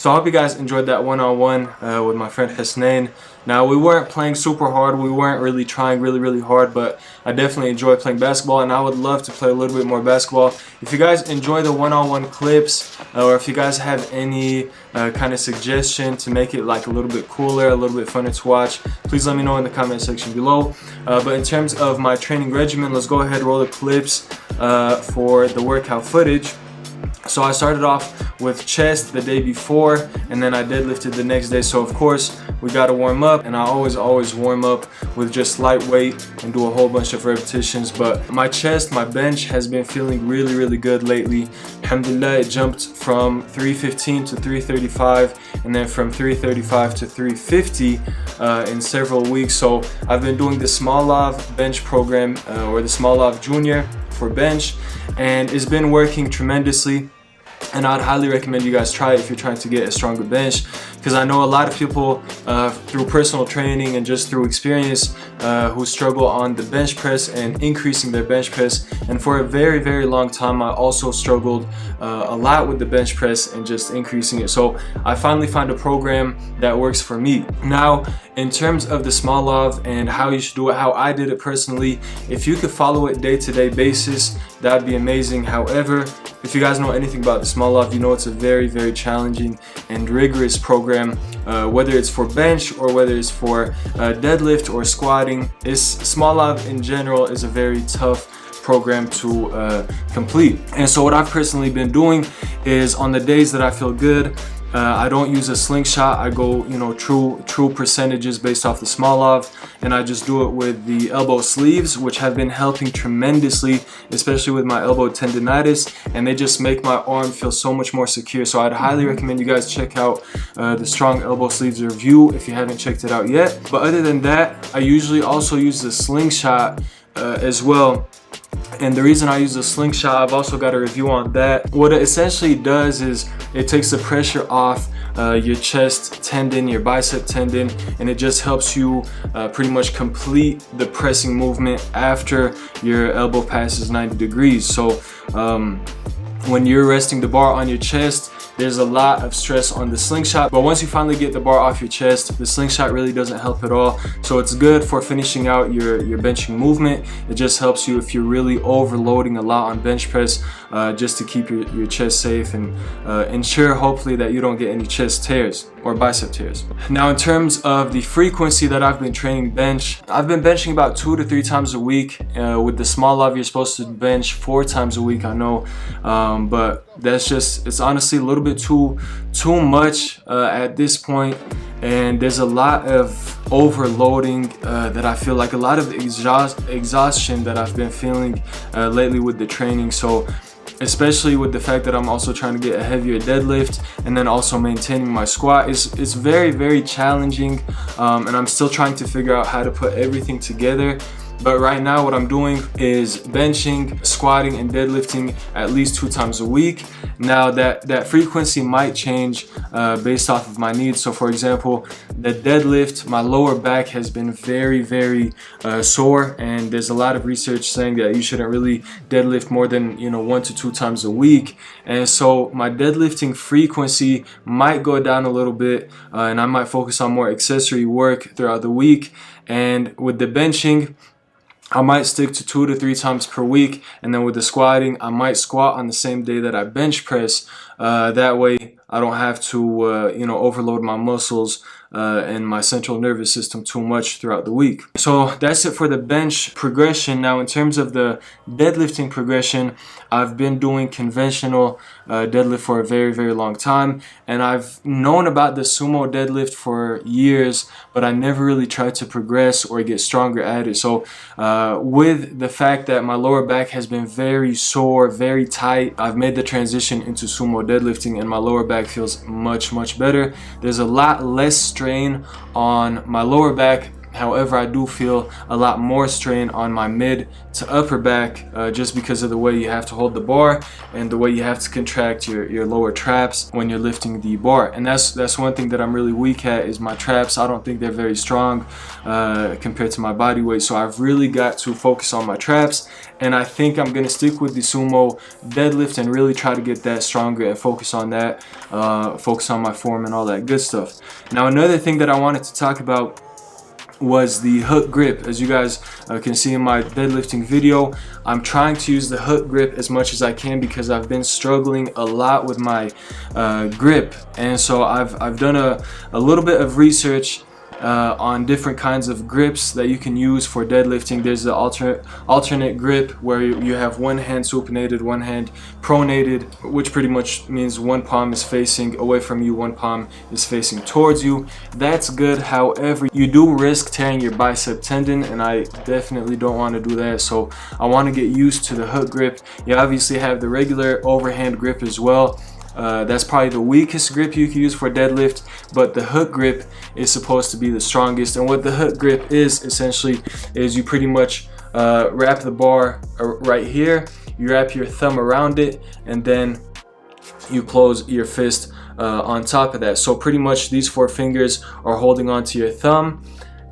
So I hope you guys enjoyed that one-on-one with my friend Hussein. Now, we weren't playing super hard, we weren't really trying really hard, but I definitely enjoy playing basketball, and I would love to play a little bit more basketball. If you guys enjoy the one-on-one clips, or if you guys have any kind of suggestion to make it like a little bit cooler, a little bit funner to watch, please let me know in the comment section below. But in terms of my training regimen, let's go ahead and roll the clips for the workout footage. So I started off with chest the day before, and then I deadlifted the next day. So of course we got to warm up, and I always warm up with just light weight and do a whole bunch of repetitions. But my chest, my bench has been feeling really good lately. Alhamdulillah, it jumped from 315 to 335, and then from 335 to 350 in several weeks. So I've been doing the Smolov bench program, or the Smolov Junior for bench, and it's been working tremendously. And I'd highly recommend you guys try it if you're trying to get a stronger bench, because I know a lot of people through personal training and just through experience who struggle on the bench press and increasing their bench press. And for a very long time, I also struggled a lot with the bench press and just increasing it. So I finally found a program that works for me. Now, in terms of the Smolov and how you should do it, how I did it personally, if you could follow it day-to-day basis, that'd be amazing. However, if you guys know anything about the Smolov, you know it's a very challenging and rigorous program, whether it's for bench or whether it's for deadlift or squatting. Smolov in general is a very tough program to complete. And so what I've personally been doing is, on the days that I feel good, I don't use a slingshot. I go, true percentages based off the Smolov, and I just do it with the elbow sleeves, which have been helping tremendously, especially with my elbow tendonitis, and they just make my arm feel so much more secure. So I'd highly recommend you guys check out the Strong Elbow Sleeves review if you haven't checked it out yet. But other than that, I usually also use the slingshot as well. And the reason I use a slingshot, I've also got a review on that. What it essentially does is it takes the pressure off your chest tendon, your bicep tendon, and it just helps you pretty much complete the pressing movement after your elbow passes 90 degrees. So when you're resting the bar on your chest, there's a lot of stress on the slingshot, but once you finally get the bar off your chest, the slingshot really doesn't help at all. So it's good for finishing out your benching movement. It just helps you if you're really overloading a lot on bench press, just to keep your chest safe and ensure hopefully that you don't get any chest tears or bicep tears. Now, in terms of the frequency that I've been training bench, I've been benching about 2 to 3 times a week. With the Smolov, you're supposed to bench 4 times a week, I know, but it's honestly a little bit too much at this point. And there's a lot of overloading that I feel like, a lot of exhaustion that I've been feeling lately with the training. So especially with the fact that I'm also trying to get a heavier deadlift and then also maintaining my squat, it's very challenging, and I'm still trying to figure out how to put everything together. But right now what I'm doing is benching, squatting, and deadlifting at least 2 times a week. Now that frequency might change based off of my needs. So for example, the deadlift, my lower back has been very sore, and there's a lot of research saying that you shouldn't really deadlift more than 1 to 2 times a week. And so my deadlifting frequency might go down a little bit, and I might focus on more accessory work throughout the week. And with the benching, I might stick to 2 to 3 times per week, and then with the squatting, I might squat on the same day that I bench press. That way I don't have to overload my muscles and my central nervous system too much throughout the week. So that's it for the bench progression. Now, in terms of the deadlifting progression, I've been doing conventional deadlift for a very long time, and I've known about the Sumo Deadlift for years, but I never really tried to progress or get stronger at it. So with the fact that my lower back has been very sore, very tight, I've made the transition into Sumo Deadlifting, and my lower back feels much better. There's a lot less strain on my lower back However, I do feel a lot more strain on my mid to upper back just because of the way you have to hold the bar and the way you have to contract your lower traps when you're lifting the bar. And that's one thing that I'm really weak at, is my traps. I don't think they're very strong compared to my body weight, so I've really got to focus on my traps. And I think I'm gonna stick with the Sumo Deadlift and really try to get that stronger and focus on that, focus on my form and all that good stuff. Now, another thing that I wanted to talk about was the hook grip. As you guys can see in my deadlifting video, I'm trying to use the hook grip as much as I can because I've been struggling a lot with my grip. And so I've done a little bit of research on different kinds of grips that you can use for deadlifting. There's the alternate grip where you have one hand supinated, one hand pronated, which pretty much means one palm is facing away from you, one palm is facing towards you. That's good. However, you do risk tearing your bicep tendon, and I definitely don't want to do that. So I want to get used to the hook grip. You obviously have the regular overhand grip as well. That's probably the weakest grip you can use for deadlift, but the hook grip is supposed to be the strongest. And what the hook grip is essentially is you pretty much wrap the bar right here, you wrap your thumb around it, and then you close your fist on top of that. So pretty much these four fingers are holding onto your thumb,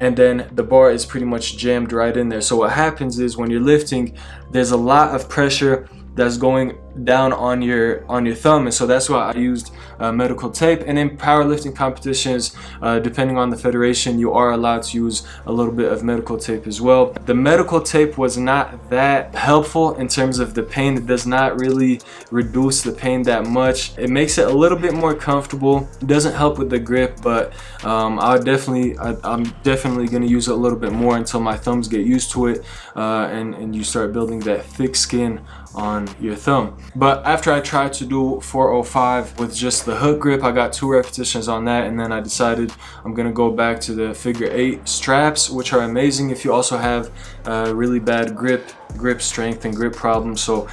and then the bar is pretty much jammed right in there. So what happens is when you're lifting, there's a lot of pressure that's going down on your thumb, and so that's why I used medical tape. And in powerlifting competitions, depending on the federation, you are allowed to use a little bit of medical tape as well. The medical tape was not that helpful in terms of the pain. It does not really reduce the pain that much. It makes it a little bit more comfortable. It doesn't help with the grip, but I'm definitely going to use it a little bit more until my thumbs get used to it, and you start building that thick skin on your thumb. But after I tried to do 405 with just the hook grip, I got 2 repetitions on that, and then I decided I'm gonna go back to the figure 8 straps, which are amazing if you also have really bad grip strength and grip problems. So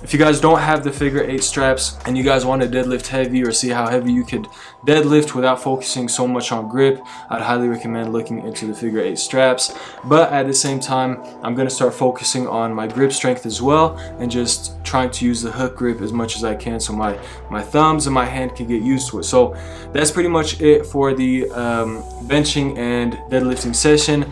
if you guys don't have the figure 8 straps and you guys want to deadlift heavy or see how heavy you could deadlift without focusing so much on grip, I'd highly recommend looking into the figure 8 straps. But at the same time, I'm going to start focusing on my grip strength as well, and just trying to use the hook grip as much as I can so my thumbs and my hand can get used to it. So that's pretty much it for the benching and deadlifting session.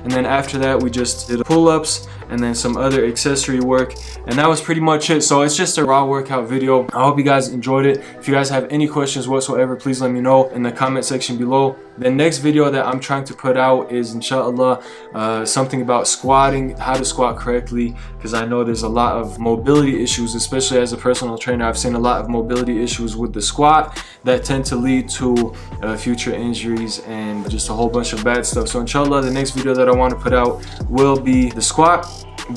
And then after that, we just did pull-ups and then some other accessory work, and that was pretty much it. So it's just a raw workout video. I hope you guys enjoyed it. If you guys have any questions whatsoever, please let me know in the comment section below. The next video that I'm trying to put out is, inshallah, something about squatting, how to squat correctly, because I know there's a lot of mobility issues, especially as a personal trainer. I've seen a lot of mobility issues with the squat that tend to lead to future injuries and just a whole bunch of bad stuff. So inshallah, the next video that I want to put out will be the squat.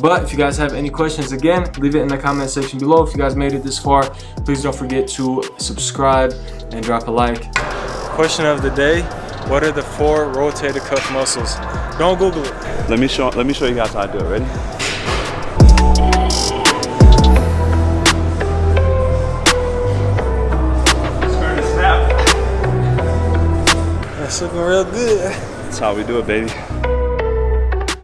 But if you guys have any questions, again, leave it in the comment section below. If you guys made it this far, please don't forget to subscribe and drop a like. Question of the day: what are the 4 rotator cuff muscles? Don't Google it. Let me show you guys how I do it. Ready? That's looking real good. That's how we do it, baby.